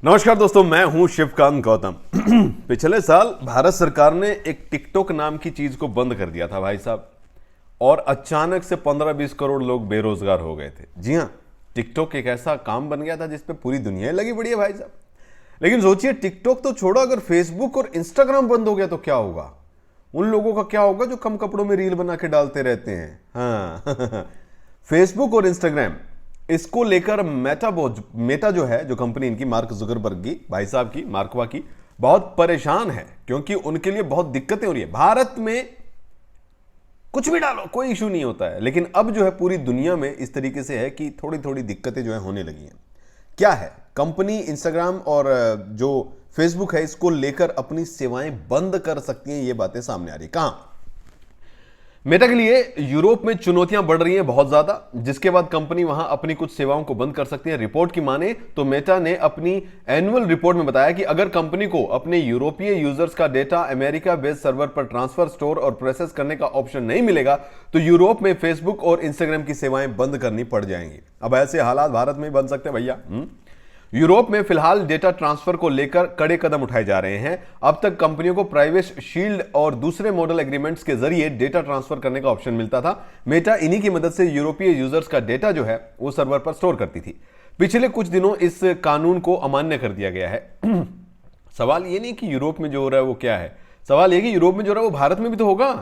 नमस्कार दोस्तों, मैं हूं शिवकांत गौतम। पिछले साल भारत सरकार ने एक टिकटॉक नाम की चीज को बंद कर दिया था भाई साहब, और अचानक से 15-20 करोड़ लोग बेरोजगार हो गए थे। जी हां, टिकटॉक एक ऐसा काम बन गया था जिसपे पूरी दुनिया लगी पड़ी है भाई साहब। लेकिन सोचिए, टिकटॉक तो छोड़ो, अगर फेसबुक और इंस्टाग्राम बंद हो गया तो क्या होगा? उन लोगों का क्या होगा जो कम कपड़ों में रील बना के डालते रहते हैं। हाँ फेसबुक और इंस्टाग्राम, इसको लेकर मेटा जो है, जो कंपनी इनकी, मार्क जुकरबर्ग की, भाई साहब की, मार्कवा की, बहुत परेशान है, क्योंकि उनके लिए बहुत दिक्कतें हो रही है। भारत में कुछ भी डालो कोई इशू नहीं होता है, लेकिन अब जो है पूरी दुनिया में इस तरीके से है कि थोड़ी थोड़ी दिक्कतें जो है होने लगी हैं। क्या है, कंपनी इंस्टाग्राम और जो फेसबुक है, इसको लेकर अपनी सेवाएं बंद कर सकती हैं, ये बातें सामने आ रही है। कहां? मेटा के लिए यूरोप में चुनौतियां बढ़ रही हैं बहुत ज्यादा, जिसके बाद कंपनी वहां अपनी कुछ सेवाओं को बंद कर सकती है। रिपोर्ट की माने तो मेटा ने अपनी एनुअल रिपोर्ट में बताया कि अगर कंपनी को अपने यूरोपीय यूजर्स का डेटा अमेरिका बेस्ड सर्वर पर ट्रांसफर, स्टोर और प्रोसेस करने का ऑप्शन नहीं मिलेगा तो यूरोप में फेसबुक और इंस्टाग्राम की सेवाएं बंद करनी पड़ जाएंगी। अब ऐसे हालात भारत में बन सकते हैं भैया। यूरोप में फिलहाल डेटा ट्रांसफर को लेकर कड़े कदम उठाए जा रहे हैं। अब तक कंपनियों को प्राइवेसी शील्ड और दूसरे मॉडल एग्रीमेंट्स के जरिए डेटा ट्रांसफर करने का ऑप्शन मिलता था। मेटा इन्हीं की मदद से यूरोपीय यूजर्स का डेटा जो है वो सर्वर पर स्टोर करती थी। पिछले कुछ दिनों इस कानून को अमान्य कर दिया गया है। सवाल ये नहीं कि यूरोप में जो हो रहा है वो क्या है, सवाल ये कि यूरोप में जो हो रहा है वो भारत में भी तो होगा,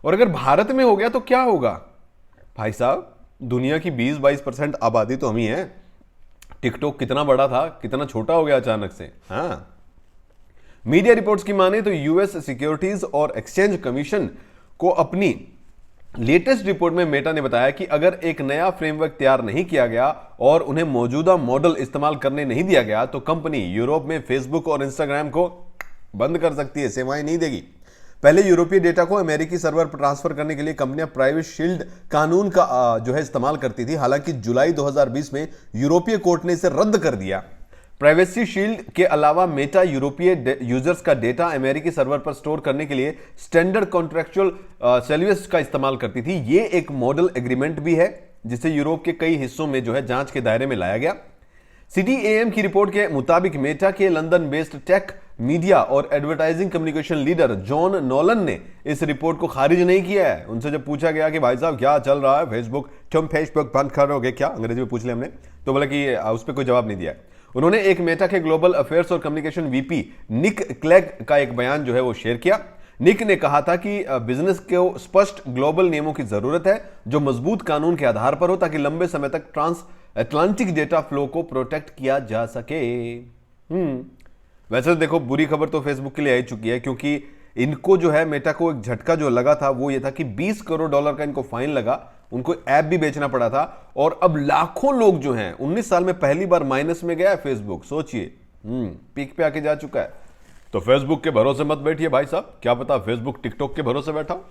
और अगर भारत में हो गया तो क्या होगा? भाई साहब, दुनिया की 20-22% आबादी तो हम ही है। टिकटॉक कितना बड़ा था, कितना छोटा हो गया अचानक से। हाँ, मीडिया रिपोर्ट्स की माने तो यूएस सिक्योरिटीज और एक्सचेंज कमीशन को अपनी लेटेस्ट रिपोर्ट में मेटा ने बताया कि अगर एक नया फ्रेमवर्क तैयार नहीं किया गया और उन्हें मौजूदा मॉडल इस्तेमाल करने नहीं दिया गया तो कंपनी यूरोप में फेसबुक और इंस्टाग्राम को बंद कर सकती है, सेवाएं नहीं देगी। पहले यूरोपीय डेटा को अमेरिकी सर्वर पर ट्रांसफर करने के लिए कंपनियां प्राइवेसी शील्ड कानून का जो है इस्तेमाल करती थी। हालांकि जुलाई 2020 में यूरोपीय कोर्ट ने इसे रद्द कर दिया। प्राइवेसी शील्ड के अलावा मेटा यूरोपीय यूजर्स का डेटा अमेरिकी सर्वर पर स्टोर करने के लिए स्टैंडर्ड कॉन्ट्रेक्चुअल सर्विस का इस्तेमाल करती थी। यह एक मॉडल एग्रीमेंट भी है जिसे यूरोप के कई हिस्सों में जो है जांच के दायरे में लाया गया। CTAM की रिपोर्ट के मुताबिक मेटा के लंदन बेस्ड टेक, मीडिया और advertising communication leader John Nolan ने इस रिपोर्ट को खारिज नहीं किया है। उनसे जब पूछा गया कि भाई साहब क्या चल रहा है, फेसबुक, तुम फेसबुक बंद करोगे क्या, अंग्रेजी में पूछ लिया हमने, तो बोला कि उस पर कोई जवाब नहीं दिया। उन्होंने एक मेटा के ग्लोबल अफेयर्स और कम्युनिकेशन VP निक क्लेग का एक बयान जो है वो शेयर किया। निक ने कहा था कि बिजनेस को स्पष्ट ग्लोबल नियमों की जरूरत है जो मजबूत कानून के आधार पर हो, ताकि लंबे समय तक ट्रांस अटलांटिक डेटा फ्लो को प्रोटेक्ट किया जा सके। वैसे देखो, बुरी खबर तो फेसबुक के लिए आ चुकी है, क्योंकि इनको जो है मेटा को एक झटका जो लगा था वो ये था कि $20 करोड़ का इनको फाइन लगा। उनको ऐप भी बेचना पड़ा था, और अब लाखों लोग जो हैं, 19 साल में पहली बार माइनस में गया है फेसबुक। सोचिए, पीक पे आके जा चुका है। तो फेसबुक के भरोसे मत बैठिए भाई साहब, क्या पता फेसबुक टिकटॉक के भरोसे बैठा हो।